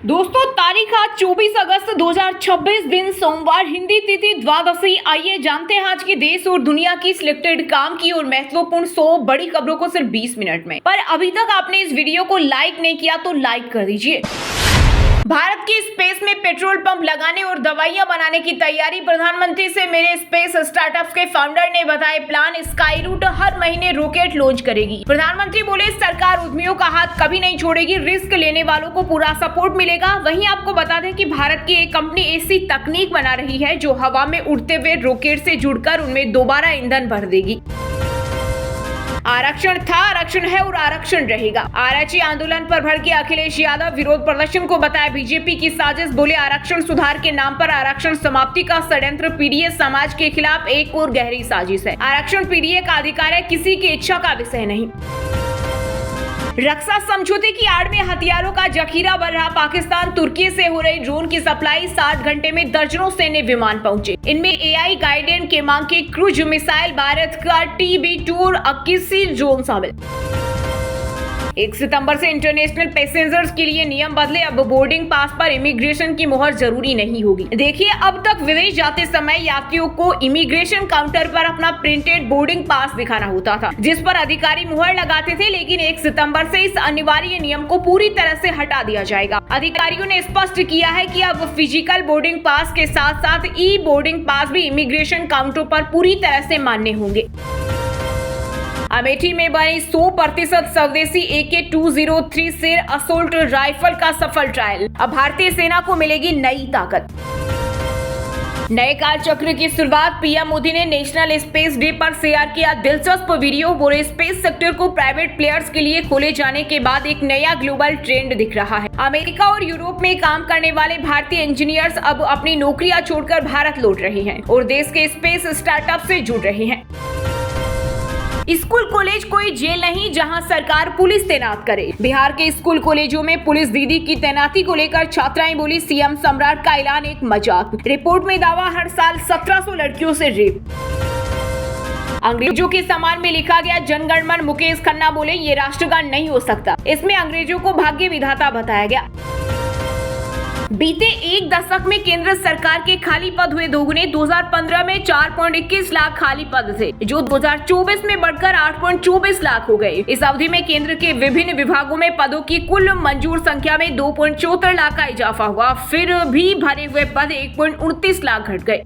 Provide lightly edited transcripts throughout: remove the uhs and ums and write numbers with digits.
दोस्तों तारीख आज 24 अगस्त 2026 दिन सोमवार, हिंदी तिथि द्वादशी। आइए जानते हैं आज की देश और दुनिया की सिलेक्टेड काम की और महत्वपूर्ण 100 बड़ी खबरों को सिर्फ 20 मिनट में। पर अभी तक आपने इस वीडियो को लाइक नहीं किया तो लाइक कर दीजिए। भारत की स्पेस में पेट्रोल पंप लगाने और दवाइयां बनाने की तैयारी। प्रधानमंत्री से मेरे स्पेस स्टार्टअप्स के फाउंडर ने बताए प्लान। स्काई रूट हर महीने रॉकेट लॉन्च करेगी। प्रधानमंत्री बोले सरकार उद्यमियों का हाथ कभी नहीं छोड़ेगी, रिस्क लेने वालों को पूरा सपोर्ट मिलेगा। वहीं आपको बता दें कि भारत की एक कंपनी ऐसी तकनीक बना रही है जो हवा में उड़ते हुए रॉकेट से जुड़कर उनमें दोबारा ईंधन भर देगी। आरक्षण था, आरक्षण है और आरक्षण रहेगा। आरक्षी आंदोलन पर भड़के अखिलेश यादव विरोध प्रदर्शन को बताया बीजेपी की साजिश। बोले आरक्षण सुधार के नाम पर आरक्षण समाप्ति का षड्यंत्र पीडीए समाज के खिलाफ एक और गहरी साजिश है। आरक्षण पीडीए का अधिकार है, किसी की इच्छा का विषय नहीं। रक्षा समझौते की आड़ में हथियारों का जखीरा बढ़ रहा। पाकिस्तान तुर्की से हो रही ड्रोन की सप्लाई। 60 घंटे में दर्जनों सैन्य विमान पहुंचे। इनमें एआई गाइडेड केमांग की क्रूज मिसाइल, भारत का TB2 और 21 ड्रोन शामिल। 1 सितंबर से इंटरनेशनल पैसेंजर्स के लिए नियम बदले। अब बोर्डिंग पास पर इमिग्रेशन की मुहर जरूरी नहीं होगी। देखिए, अब तक विदेश जाते समय यात्रियों को इमिग्रेशन काउंटर पर अपना प्रिंटेड बोर्डिंग पास दिखाना होता था, जिस पर अधिकारी मुहर लगाते थे। लेकिन 1 सितंबर से इस अनिवार्य नियम को पूरी तरह से हटा दिया जाएगा। अधिकारियों ने स्पष्ट किया है कि अब फिजिकल बोर्डिंग पास के साथ साथ ई बोर्डिंग पास भी इमिग्रेशन काउंटरों पर पूरी तरह से मान्य होंगे। अमेठी में बनी 100% स्वदेशी AK-203 शेर असोल्ट राइफल का सफल ट्रायल। अब भारतीय सेना को मिलेगी नई ताकत। नए काल चक्र की शुरुआत। पीएम मोदी ने नेशनल स्पेस डे पर शेयर किया दिलचस्प वीडियो। बोले स्पेस सेक्टर को प्राइवेट प्लेयर्स के लिए खोले जाने के बाद एक नया ग्लोबल ट्रेंड दिख रहा है। अमेरिका और यूरोप में काम करने वाले भारतीय इंजीनियर्स अब अपनी नौकरियां छोड़कर भारत लौट रहे हैं और देश के स्पेस स्टार्टअप से जुड़ रहे हैं। स्कूल कॉलेज कोई जेल नहीं, जहां सरकार पुलिस तैनात करे। बिहार के स्कूल कॉलेजों में पुलिस दीदी की तैनाती को लेकर छात्राएं बोली सीएम सम्राट का ऐलान एक मजाक। रिपोर्ट में दावा, हर साल 1700 लड़कियों से रेप। अंग्रेजों के सम्मान में लिखा गया जनगणमन। मुकेश खन्ना बोले ये राष्ट्रगान नहीं हो सकता, इसमें अंग्रेजों को भाग्य विधाता बताया गया। बीते एक दशक में केंद्र सरकार के खाली पद हुए दोगुने। 2015 में 4.21 लाख खाली पद थे, जो 2024 में बढ़कर 8.24 लाख हो गए। इस अवधि में केंद्र के विभिन्न विभागों में पदों की कुल मंजूर संख्या में 2.74 लाख का इजाफा हुआ। फिर भी भरे हुए पद 1.29 लाख घट गए।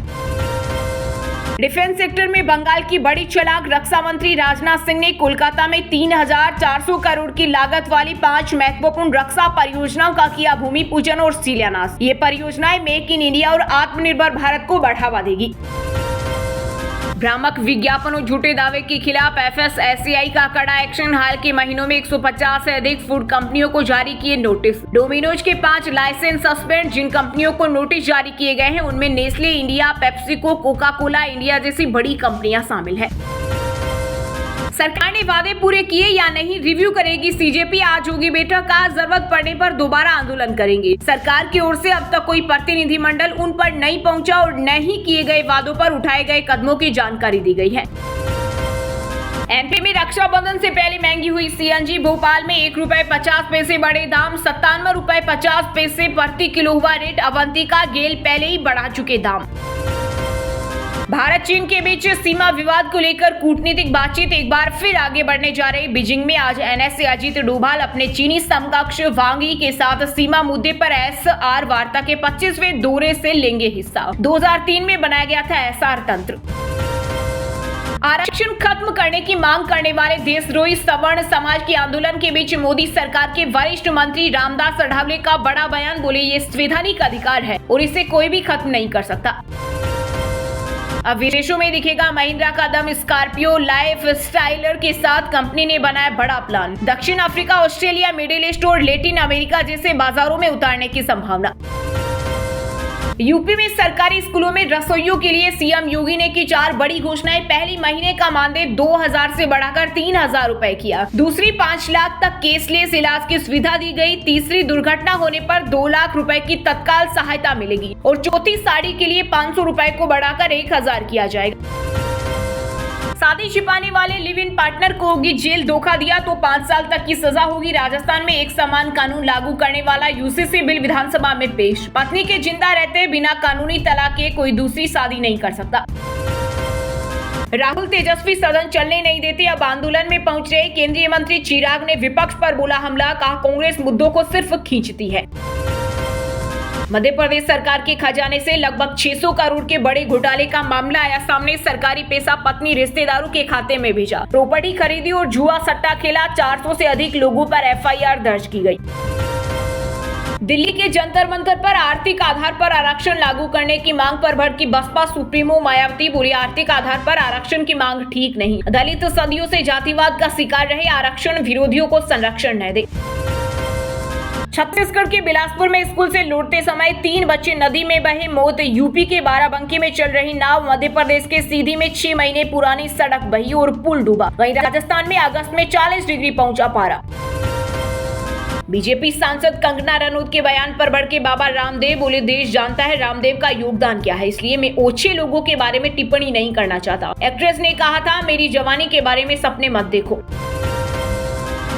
डिफेंस सेक्टर में बंगाल की बड़ी चालाक। रक्षा मंत्री राजनाथ सिंह ने कोलकाता में 3,400 करोड़ की लागत वाली 5 महत्वपूर्ण रक्षा परियोजनाओं का किया भूमि पूजन और शिलान्यास। ये परियोजनाएं मेक इन इंडिया और आत्मनिर्भर भारत को बढ़ावा देगी। भ्रामक विज्ञापन और झूठे दावे के खिलाफ FSSAI का कड़ा एक्शन। हाल के महीनों में 150 से अधिक फूड कंपनियों को जारी किए नोटिस। डोमिनोज के 5 लाइसेंस सस्पेंड। जिन कंपनियों को नोटिस जारी किए गए हैं उनमें Nestle India, PepsiCo, Coca Cola India जैसी बड़ी कंपनियां शामिल है। सरकार ने वादे पूरे किए या नहीं, रिव्यू करेगी CJP। आज होगी बैठक। आज जरूरत पड़ने पर दोबारा आंदोलन करेंगे। सरकार की ओर से अब तक कोई प्रतिनिधिमंडल उन पर नहीं पहुंचा और नहीं किए गए वादों पर उठाए गए कदमों की जानकारी दी गई है। MP में रक्षाबंधन से पहले महंगी हुई CNG। भोपाल में ₹1.50 बढ़े दाम। 97 रुपए 50 पैसे प्रति किलो हुआ रेट। अवंतिका गेल पहले ही बढ़ा चुके दाम। भारत चीन के बीच सीमा विवाद को लेकर कूटनीतिक बातचीत एक बार फिर आगे बढ़ने जा रही। बीजिंग में आज NSA अजीत डोभाल अपने चीनी समकक्ष वांग यी के साथ सीमा मुद्दे पर SR वार्ता के 25वें दौरे से लेंगे हिस्सा। 2003 में बनाया गया था SR तंत्र। आरक्षण खत्म करने की मांग करने वाले देशद्रोही सवर्ण समाज के आंदोलन के बीच मोदी सरकार के वरिष्ठ मंत्री रामदास अठावले का बड़ा बयान। बोले ये संवैधानिक अधिकार है और इसे कोई भी खत्म नहीं कर सकता। अब विदेशों में दिखेगा महिंद्रा का दम। स्कॉर्पियो लाइफ स्टाइलर के साथ कंपनी ने बनाया बड़ा प्लान। दक्षिण अफ्रीका, ऑस्ट्रेलिया, मिडिल ईस्ट और लैटिन अमेरिका जैसे बाजारों में उतारने की संभावना। यूपी में सरकारी स्कूलों में रसोइयों के लिए सीएम योगी ने की 4 बड़ी घोषणाएं। पहली, महीने का मानदेय 2,000 से बढ़ाकर 3,000 रुपए किया। दूसरी, 5 लाख तक केसलेस इलाज की सुविधा दी गई। तीसरी, दुर्घटना होने पर 2 लाख रुपए की तत्काल सहायता मिलेगी। और चौथी, साड़ी के लिए 500 रुपए को बढ़ाकर 1,000 किया जाएगा। शादी छिपाने वाले लिव इन पार्टनर को होगी जेल, धोखा दिया तो 5 साल तक की सजा होगी। राजस्थान में एक समान कानून लागू करने वाला यूसीसी बिल विधानसभा में पेश। पत्नी के जिंदा रहते बिना कानूनी तलाक के कोई दूसरी शादी नहीं कर सकता। राहुल तेजस्वी सदन चलने नहीं देते, अब आंदोलन में पहुंच रहे केंद्रीय मंत्री चिराग ने विपक्ष पर बोला हमला, कहा कांग्रेस मुद्दों को सिर्फ खींचती है। मध्य प्रदेश सरकार के खजाने से लगभग 600 करोड़ के बड़े घोटाले का मामला आया सामने। सरकारी पैसा पत्नी रिश्तेदारों के खाते में भेजा, प्रॉपर्टी खरीदी और जुआ सट्टा खेला। 400 से अधिक लोगों पर एफआईआर दर्ज की गई। दिल्ली के जंतर मंतर पर आर्थिक आधार पर आरक्षण लागू करने की मांग पर भड़की बसपा सुप्रीमो मायावती, बोली आर्थिक आधार पर आरक्षण की मांग ठीक नहीं। दलित सदियों से जातिवाद का शिकार रहे, आरक्षण विरोधियों को संरक्षण न दे। छत्तीसगढ़ के बिलासपुर में स्कूल से लौटते समय 3 बच्चे नदी में बहे, मौत। यूपी के बाराबंकी में चल रही नाव, मध्य प्रदेश के सीधी में 6 महीने पुरानी सड़क बही और पुल डूबा। वहीं राजस्थान में अगस्त में 40 डिग्री पहुंचा पारा। बीजेपी सांसद कंगना रनौत के बयान पर भड़के बाबा रामदेव, बोले देश जानता है रामदेव का योगदान क्या है, इसलिए मैं ओछे लोगों के बारे में टिप्पणी नहीं करना चाहता। एक्ट्रेस ने कहा था मेरी जवानी के बारे में सपने मत देखो।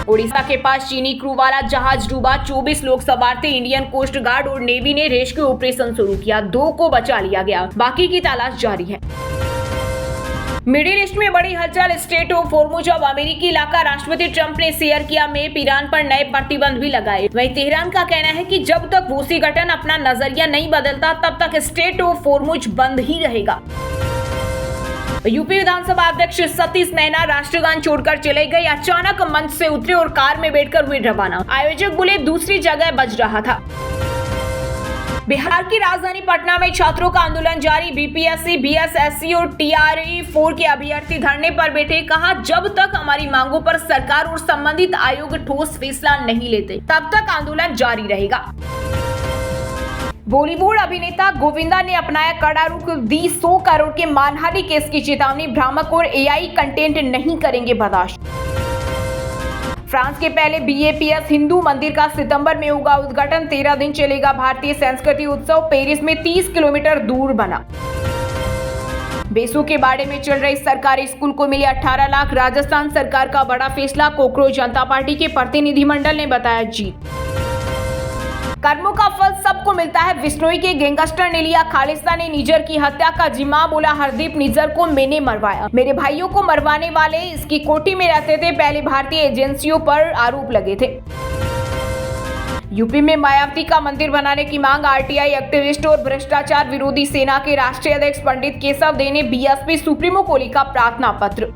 ओडिशा के पास चीनी क्रू वाला जहाज डूबा, 24 लोग सवार थे। इंडियन कोस्ट गार्ड और नेवी ने रेस्क्यू ऑपरेशन शुरू किया, 2 को बचा लिया गया, बाकी की तलाश जारी है। मिडिल ईस्ट में बड़ी हलचल, स्टेट ऑफ होर्मुज अब अमेरिकी इलाका। राष्ट्रपति ट्रंप ने शेयर किया मैप, ईरान पर नए प्रतिबंध भी लगाए। वहीं तेहरान का कहना है कि जब तक वॉशिंगटन अपना नजरिया नहीं बदलता तब तक स्टेट ऑफ होर्मुज बंद ही रहेगा। यूपी विधानसभा अध्यक्ष सतीश नैना राष्ट्रगान छोड़कर चले गए, अचानक मंच से उतरे और कार में बैठकर हुए रवाना। आयोजक बोले दूसरी जगह बज रहा था। बिहार की राजधानी पटना में छात्रों का आंदोलन जारी। बीपीएससी, बीएसएससी और टीआरई 4 के अभ्यर्थी धरने पर बैठे, कहा जब तक हमारी मांगों पर सरकार और संबंधित आयोग ठोस फैसला नहीं लेते तब तक आंदोलन जारी रहेगा। बॉलीवुड अभिनेता गोविंदा ने अपनाया कड़ा रुख, दी 100 करोड़ के मानहानि केस की चेतावनी। भ्रामक और एआई कंटेंट नहीं करेंगे बर्दाश्त। फ्रांस के पहले बीएपीएस हिंदू मंदिर का सितंबर में होगा उद्घाटन, 13 दिन चलेगा भारतीय संस्कृति उत्सव। पेरिस में 30 किलोमीटर दूर बना। बेसू के बाड़े में चल रही सरकारी स्कूल को मिले 18 लाख। राजस्थान सरकार का बड़ा फैसला, कोकरोच जनता पार्टी के प्रतिनिधिमंडल ने बताया जीत। कर्मों का फल सबको मिलता है, विश्नोई के गैंगस्टर ने लिया खालिस्तानी निजर की हत्या का जिम्मा। बोला हरदीप निजर को मैंने मरवाया, मेरे भाइयों को मरवाने वाले इसकी कोठी में रहते थे। पहले भारतीय एजेंसियों पर आरोप लगे थे। यूपी में मायावती का मंदिर बनाने की मांग। आरटीआई एक्टिविस्ट और भ्रष्टाचार विरोधी सेना के राष्ट्रीय अध्यक्ष पंडित केशव दे ने बीएसपी सुप्रीमो को लिखा प्रार्थना पत्र।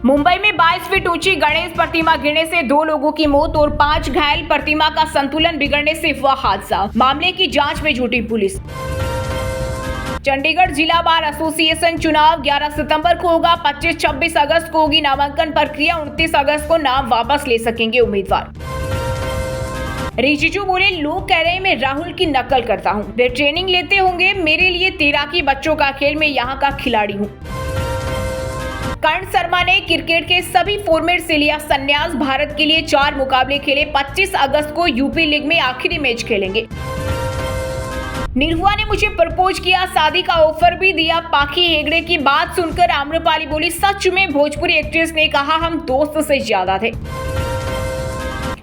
मुंबई में 22 फीट ऊंची गणेश प्रतिमा गिरने से 2 लोगों की मौत और 5 घायल। प्रतिमा का संतुलन बिगड़ने से हुआ हादसा, मामले की जांच में जुटी पुलिस। चंडीगढ़ जिला बार एसोसिएशन चुनाव 11 सितंबर को होगा। 25-26 अगस्त को होगी नामांकन प्रक्रिया। 29 अगस्त को नाम वापस ले सकेंगे उम्मीदवार। रिजिजू बोले लोग कह रहे हैं मैं राहुल की नकल करता हूं, वे ट्रेनिंग लेते होंगे, मेरे लिए तैराकी बच्चों का खेल, मैं यहाँ का खिलाड़ी हूँ। कर्ण शर्मा ने क्रिकेट के सभी फॉर्मेट से लिया संन्यास, भारत के लिए 4 मुकाबले खेले। 25 अगस्त को यूपी लीग में आखिरी मैच खेलेंगे। निरहुआ ने मुझे प्रपोज किया, शादी का ऑफर भी दिया। पाखी हेगड़े की बात सुनकर आम्रपाली बोली सच में भोजपुरी एक्ट्रेस ने कहा हम दोस्त से ज्यादा थे।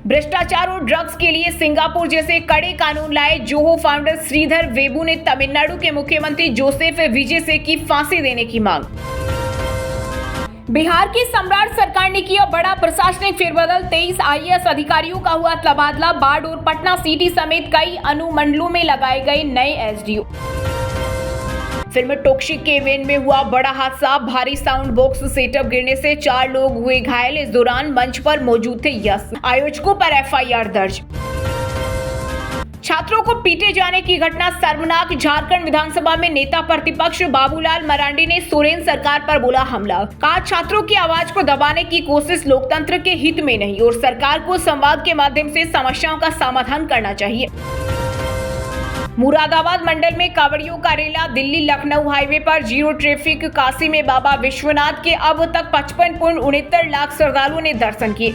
भ्रष्टाचार और ड्रग्स के लिए सिंगापुर जैसे कड़े कानून लाए। जोहो फाउंडर श्रीधर वेबू ने तमिलनाडु के मुख्यमंत्री जोसेफ विजय से की फांसी देने की मांग। बिहार की सम्राट सरकार ने किया बड़ा प्रशासनिक फेरबदल। 23 आईएएस अधिकारियों का हुआ तबादला। बाढ़ और पटना सिटी समेत कई अनुमंडलों में लगाए गए नए एसडीओ। फिल्म टॉक्सिक के इवेंट में हुआ बड़ा हादसा। भारी साउंड बॉक्स सेटअप गिरने से 4 लोग हुए घायल। इस दौरान मंच पर मौजूद थे यश। आयोजकों पर एफआईआर दर्ज। छात्रों को पीटे जाने की घटना शर्मनाक। झारखंड विधानसभा में नेता प्रतिपक्ष बाबूलाल मरांडी ने सोरेन सरकार पर बोला हमला। कहा छात्रों की आवाज को दबाने की कोशिश लोकतंत्र के हित में नहीं और सरकार को संवाद के माध्यम से समस्याओं का समाधान करना चाहिए। मुरादाबाद मंडल में कांवड़ियों का रेला। दिल्ली लखनऊ हाईवे पर जीरो ट्रैफिक। काशी में बाबा विश्वनाथ के अब तक 55.69 लाख श्रद्धालुओं ने दर्शन किए।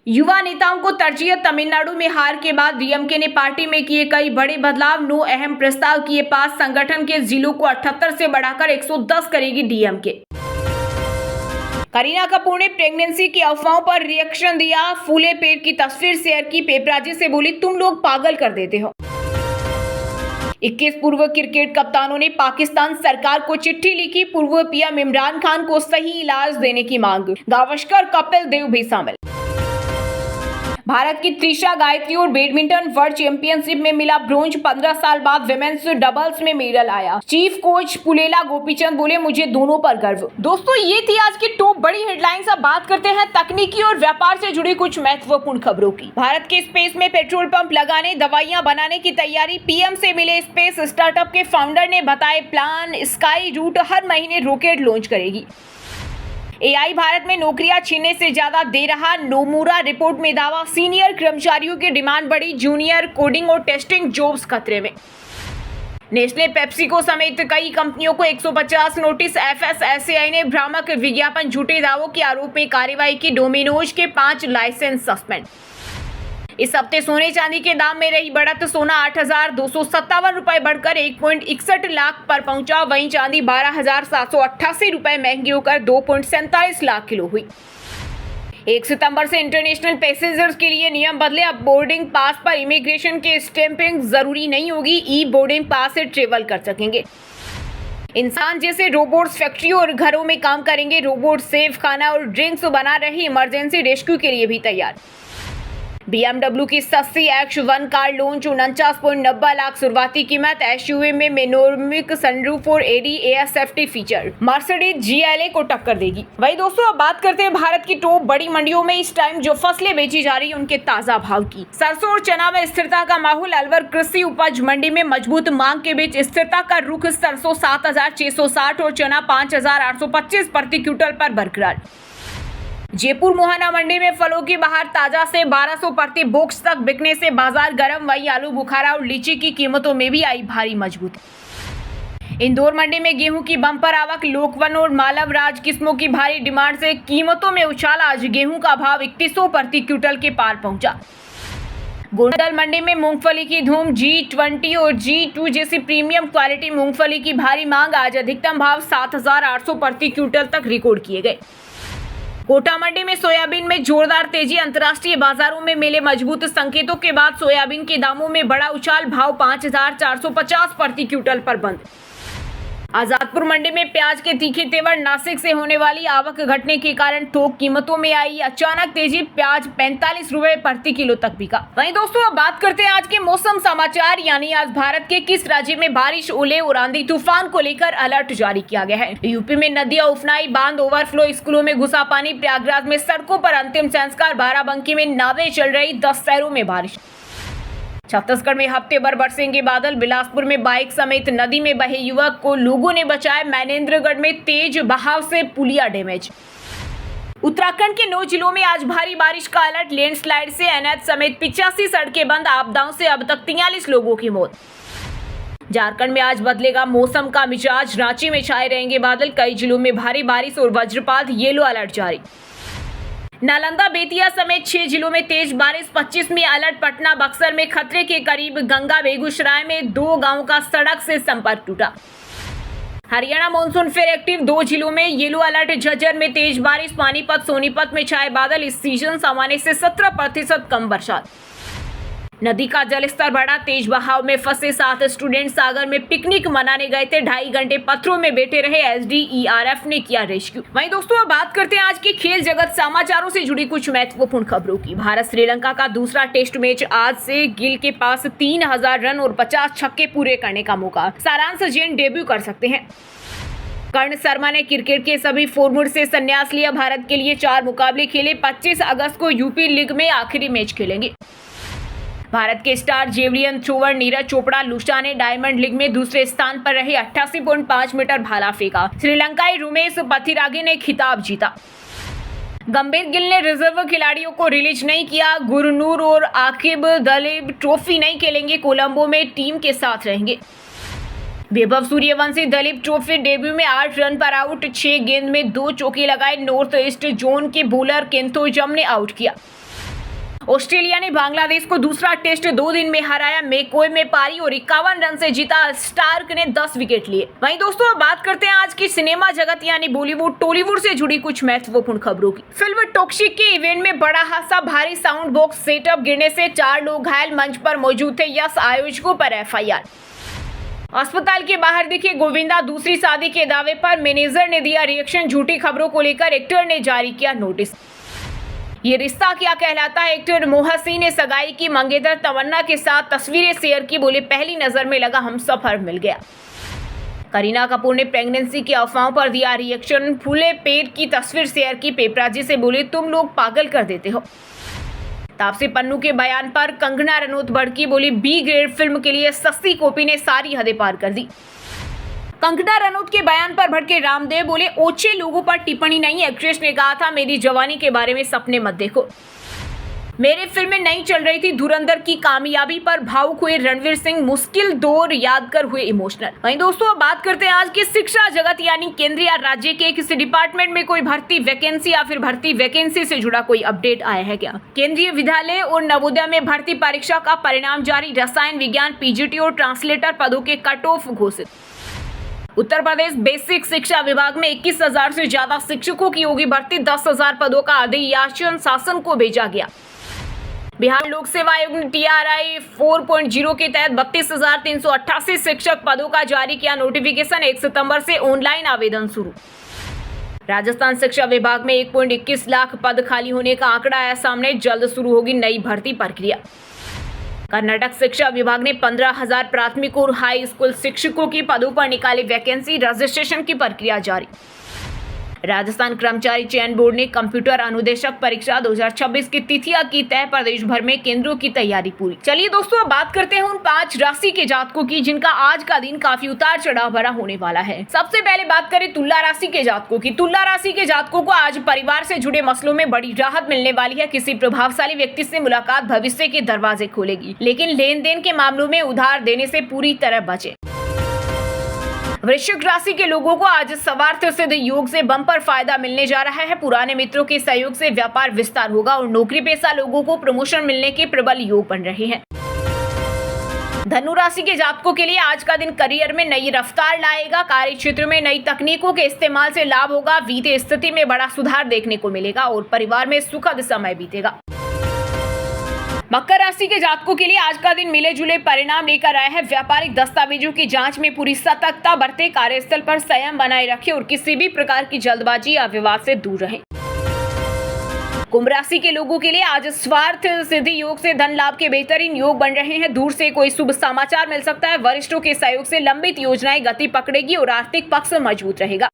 युवा नेताओं को तरजीह। तमिलनाडु में हार के बाद डीएमके ने पार्टी में किए कई बड़े बदलाव। 9 अहम प्रस्ताव किए पास। संगठन के जिलों को 78 से बढ़ाकर 110 करेगी डीएमके। करीना कपूर ने प्रेगनेंसी की अफवाहों पर रिएक्शन दिया। फूले पेट की तस्वीर शेयर की। पेपराजी से बोली, तुम लोग पागल कर देते हो। 21 पूर्व क्रिकेट कप्तानों ने पाकिस्तान सरकार को चिट्ठी लिखी। पूर्व पीएम इमरान खान को सही इलाज देने की मांग। गावस्कर, कपिल देव भी शामिल। भारत की त्रिशा गायत्री और बैडमिंटन वर्ल्ड चैंपियनशिप में मिला ब्रोंज। 15 साल बाद विमेंस डबल्स में मेडल आया। चीफ कोच पुलेला गोपीचंद बोले, मुझे दोनों पर गर्व। दोस्तों, ये थी आज की टॉप बड़ी हेडलाइंस। अब बात करते हैं तकनीकी और व्यापार से जुड़ी कुछ महत्वपूर्ण खबरों की। भारत के स्पेस में पेट्रोल पंप लगाने, दवाइयां बनाने की तैयारी। पीएम से मिले स्पेस स्टार्टअप के फाउंडर ने बताए प्लान। स्काई रूट हर महीने रॉकेट लॉन्च करेगी। एआई भारत में नौकरियां छीनने से ज्यादा दे रहा। नोमुरा रिपोर्ट में दावा। सीनियर कर्मचारियों की डिमांड बढ़ी। जूनियर कोडिंग और टेस्टिंग जॉब्स खतरे में। नेस्ले, पेप्सिको समेत कई कंपनियों को 150 नोटिस। एफएसएसएआई ने भ्रामक विज्ञापन, झूठे दावों के आरोप में कार्रवाई की। डोमिनोज के 5 लाइसेंस सस्पेंड। इस हफ्ते सोने चांदी के दाम में रही बढ़त। सोना 8,257 रुपए बढ़कर 1.61 लाख पर पहुंचा। वहीं चांदी 12,788 रुपए महंगी होकर 2.47 लाख किलो हुई। 1 सितंबर से इंटरनेशनल पैसेंजर्स के लिए नियम बदले। अब बोर्डिंग पास पर इमिग्रेशन की स्टैंपिंग जरूरी नहीं होगी। ई बोर्डिंग पास से ट्रेवल कर सकेंगे। इंसान जैसे रोबोट्स फैक्ट्री और घरों में काम करेंगे। रोबोट सेफ खाना और ड्रिंक्स बना रहे। इमरजेंसी रेस्क्यू के लिए भी तैयार। BMW की सस्ती X1 कार लॉन्च। 49.90 लाख शुरुआती कीमत। SUV में मेनोरमिक सनरूफ और ADAS safety feature. Mercedes GLA को टक्कर देगी। वही दोस्तों, अब बात करते हैं भारत की टॉप बड़ी मंडियों में इस टाइम जो फसलें बेची जा रही है उनके ताजा भाव की। सरसों और चना में स्थिरता का माहौल। अलवर कृषि उपज मंडी में मजबूत मांग के बीच स्थिरता का रुख। सरसों 7,660 और चना 5,825 प्रति क्विंटल पर बरकरार। जयपुर मोहाना मंडी में फलों की बहार। ताजा से 1200 प्रति बॉक्स तक बिकने से बाजार गर्म। वही आलू बुखारा और लीची की कीमतों में भी आई भारी मजबूती। इंदौर मंडी में गेहूं की बम्पर आवक। लोकवन और मालव राज किस्मों की भारी डिमांड से कीमतों में उछाल। आज गेहूं का भाव 3100 प्रति क्विंटल के पार पहुंचा। गोंडल मंडी में मूंगफली की धूम। G20 और G2 जैसी प्रीमियम क्वालिटी मूंगफली की भारी मांग। आज अधिकतम भाव 7,800 प्रति क्विंटल तक रिकॉर्ड किए गए। कोटा मंडी में सोयाबीन में जोरदार तेजी। अंतर्राष्ट्रीय बाजारों में मिले मजबूत संकेतों के बाद सोयाबीन के दामों में बड़ा उछाल। भाव 5,450 प्रति क्विंटल पर बंद। आजादपुर मंडी में प्याज के तीखे तेवर। नासिक से होने वाली आवक घटने के कारण थोक कीमतों में आई अचानक तेजी। प्याज 45 रुपए प्रति किलो तक बिका। वहीं दोस्तों, अब बात करते हैं आज के मौसम समाचार। यानी आज भारत के किस राज्य में बारिश, ओले और आंधी तूफान को लेकर अलर्ट जारी किया गया है। यूपी में नदियां उफनाई, बांध ओवरफ्लो, स्कूलों में घुसा पानी। प्रयागराज में सड़कों पर अंतिम संस्कार। बाराबंकी में नावें चल रही। 10 शहरों में बारिश। छत्तीसगढ़ में हफ्ते भर बरसेंगे बादल। बिलासपुर में बाइक समेत नदी में बहे युवक को लोगों ने बचाया। मनेंद्रगढ़ में तेज बहाव से पुलिया डैमेज। उत्तराखंड के 9 जिलों में आज भारी बारिश का अलर्ट। लैंडस्लाइड से NH समेत 85 सड़कें बंद। आपदाओं से अब तक 43 लोगों की मौत। झारखंड में आज बदलेगा मौसम का मिजाज। रांची में छाए रहेंगे बादल। कई जिलों में भारी बारिश और वज्रपात। येलो अलर्ट जारी। नालंदा, बेतिया समेत 6 जिलों में तेज बारिश। 25 में अलर्ट। पटना, बक्सर में खतरे के करीब। गंगा, बेगूसराय में 2 गांवों का सड़क से संपर्क टूटा। हरियाणा मॉनसून फिर एक्टिव। 2 जिलों में येलो अलर्ट। झज्जर में तेज बारिश। पानीपत, सोनीपत में छाए बादल। इस सीजन सामान्य से 17% कम बरसात। नदी का जलस्तर बढ़ा। तेज बहाव में फंसे 7 स्टूडेंट सागर में पिकनिक मनाने गए थे। 2.5 घंटे पत्थरों में बैठे रहे। SDERF ने किया रेस्क्यू। वहीं दोस्तों, अब बात करते हैं आज के खेल जगत समाचारों से जुड़ी कुछ महत्वपूर्ण खबरों की। भारत श्रीलंका का दूसरा टेस्ट मैच आज से। गिल के पास 3000 रन और 50 छक्के पूरे करने का मौका। सारांश जैन डेब्यू कर सकते हैं। कर्ण शर्मा ने क्रिकेट के सभी फॉर्मेट से संन्यास लिया। भारत के लिए 4 मुकाबले खेले। 25 अगस्त को यूपी लीग में आखिरी मैच खेलेंगे। भारत के star javelin thrower Neeraj Chopra लुसा ने डायमंड लीग में दूसरे स्थान पर रहे। 88.5 मीटर भाला फेंका। श्रीलंकाई रुमेश पथिरागे ने खिताब जीता। गंभीर गिल ने रिजर्व खिलाड़ियों को रिलीज नहीं किया। गुरनूर और आकिब दलीप ट्रॉफी नहीं खेलेंगे। कोलंबो में टीम के साथ रहेंगे। वैभव सूर्यवंशी दलीप ट्रॉफी डेब्यू में 8 रन पर आउट। 6 गेंद में 2 चौके लगाए। नॉर्थ ईस्ट जोन के बॉलर केंथोजम ने आउट किया। ऑस्ट्रेलिया ने बांग्लादेश को दूसरा टेस्ट 2 दिन में हराया। मैकॉय में पारी और 51 रन से जीता। स्टार्क ने 10 विकेट लिए। वहीं दोस्तों अब बात करते हैं आज की सिनेमा जगत यानी बॉलीवुड टॉलीवुड से जुड़ी कुछ महत्वपूर्ण खबरों की। फिल्म टॉक्सिक के इवेंट में बड़ा हादसा, भारी साउंड बॉक्स सेटअप गिरने से 4 लोग घायल, मंच पर मौजूद थे। यस आयोजकों पर FIR। अस्पताल के बाहर दिखे गोविंदा, दूसरी शादी के दावे पर मैनेजर ने दिया रिएक्शन। झूठी खबरों को लेकर एक्टर ने जारी किया नोटिस। ये रिश्ता क्या कहलाता है, एक्टर मोहसिन ने सगाई की, मंगेतर तमन्ना के साथ तस्वीरें शेयर की। बोले पहली नजर में लगा हमसफर मिल गया। करीना कपूर ने प्रेगनेंसी की अफवाहों पर दिया रिएक्शन। फूले पेट की तस्वीर शेयर की। पेपराजी से बोले तुम लोग पागल कर देते हो। तापसी पन्नू के बयान पर कंगना रनौत भड़की। बोली B ग्रेड फिल्म के लिए सस्ती कॉपी ने सारी हदें पार कर दी। कंगना रनौत के बयान पर भड़के रामदेव। बोले ओछे लोगों पर टिप्पणी नहीं। एक्ट्रेस ने कहा था मेरी जवानी के बारे में सपने मत देखो। मेरी फिल्में नहीं चल रही थी। धुरंधर की कामयाबी पर भावुक हुए रणवीर सिंह। मुश्किल दौर याद कर हुए इमोशनल। वहीं दोस्तों अब बात करते हैं आज की शिक्षा जगत यानी केंद्र या राज्य के किसी डिपार्टमेंट में कोई भर्ती वैकेंसी या फिर भर्ती वैकेंसी से जुड़ा कोई अपडेट आया है क्या। केंद्रीय विद्यालय और नवोदय में भर्ती परीक्षा का परिणाम जारी। रसायन विज्ञान PGT और ट्रांसलेटर पदों के कट ऑफ घोषित। उत्तर प्रदेश बेसिक शिक्षा विभाग में 21,000 से ज्यादा शिक्षकों की होगी भर्ती। 10,000 पदों का अधियाचन शासन को भेजा गया। बिहार लोक सेवा आयोग ने TRI 4.0 के तहत 32,388 शिक्षक पदों का जारी किया नोटिफिकेशन। 1 सितंबर से ऑनलाइन आवेदन शुरू। राजस्थान शिक्षा विभाग में 1.21 लाख पद खाली होने का आंकड़ा आया सामने। जल्द शुरू होगी नई भर्ती प्रक्रिया। कर्नाटक शिक्षा विभाग ने 15,000 प्राथमिक और हाई स्कूल शिक्षकों की पदों पर निकाली वैकेंसी। रजिस्ट्रेशन की प्रक्रिया जारी। राजस्थान कर्मचारी चयन बोर्ड ने कंप्यूटर अनुदेशक परीक्षा 2026 की तिथियां की तय। प्रदेश भर में केंद्रों की तैयारी पूरी। चलिए दोस्तों अब बात करते हैं उन 5 राशि के जातकों की जिनका आज का दिन काफी उतार चढ़ाव भरा होने वाला है। सबसे पहले बात करें तुला राशि के जातकों की। तुला राशि के जातकों को आज परिवार से जुड़े मसलों में बड़ी राहत मिलने वाली है। किसी प्रभावशाली व्यक्ति से मुलाकात भविष्य के दरवाजे खोलेगी, लेकिन लेन देन के मामलों में उधार देने से पूरी तरह बचे। वृश्चिक राशि के लोगों को आज सर्वार्थ सिद्ध योग से बम्पर फायदा मिलने जा रहा है। पुराने मित्रों के सहयोग से व्यापार विस्तार होगा और नौकरी पेशा लोगों को प्रमोशन मिलने के प्रबल योग बन रहे हैं। धनु राशि के जातकों के लिए आज का दिन करियर में नई रफ्तार लाएगा। कार्य क्षेत्र में नई तकनीकों के इस्तेमाल से लाभ होगा। वित्तीय स्थिति में बड़ा सुधार देखने को मिलेगा और परिवार में सुखद समय बीतेगा। मकर राशि के जातकों के लिए आज का दिन मिले जुले परिणाम लेकर आया है। व्यापारिक दस्तावेजों की जांच में पूरी सतर्कता बरतें। कार्यस्थल पर संयम बनाए रखें और किसी भी प्रकार की जल्दबाजी या विवाद से दूर रहें। कुंभ राशि के लोगों के लिए आज स्वार्थ सिद्धि योग से धन लाभ के बेहतरीन योग बन रहे हैं। दूर से कोई शुभ समाचार मिल सकता है। वरिष्ठों के सहयोग से लंबित योजनाएं गति पकड़ेगी और आर्थिक पक्ष मजबूत रहेगा।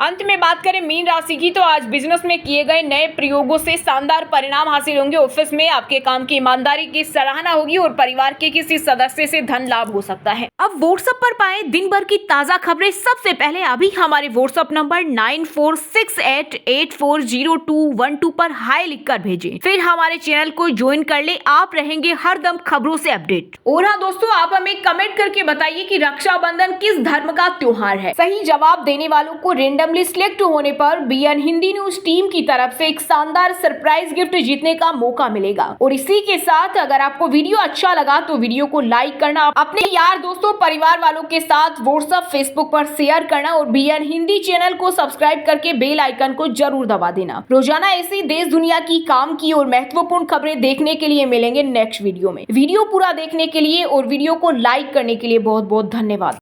अंत में बात करें मीन राशि की तो आज बिजनेस में किए गए नए प्रयोगों से शानदार परिणाम हासिल होंगे। ऑफिस में आपके काम की ईमानदारी की सराहना होगी और परिवार के किसी सदस्य से धन लाभ हो सकता है। अब व्हाट्सएप पर पाए दिन भर की ताजा खबरें सबसे पहले अभी हमारे व्हाट्सएप नंबर 9468840212 पर हाई लिखकर भेजें। फिर हमारे चैनल को ज्वाइन कर ले। आप रहेंगे हरदम खबरों से अपडेट। और हाँ दोस्तों, आप हमें कमेंट करके बताइए कि रक्षाबंधन किस धर्म का त्योहार है। सही जवाब देने वालों को रेंडमली सिलेक्ट होने पर BN हिंदी न्यूज टीम की तरफ से एक शानदार सरप्राइज गिफ्ट जीतने का मौका मिलेगा। और इसी के साथ अगर आपको वीडियो अच्छा लगा तो वीडियो को लाइक करना, अपने यार दोस्तों परिवार वालों के साथ व्हाट्सएप फेसबुक पर शेयर करना और BN हिंदी चैनल को सब्सक्राइब करके बेल आइकन को जरूर दबा देना। रोजाना ऐसी देश दुनिया की काम की और महत्वपूर्ण खबरें देखने के लिए मिलेंगे नेक्स्ट वीडियो में। वीडियो पूरा देखने के लिए और वीडियो को लाइक करने के लिए बहुत बहुत धन्यवाद।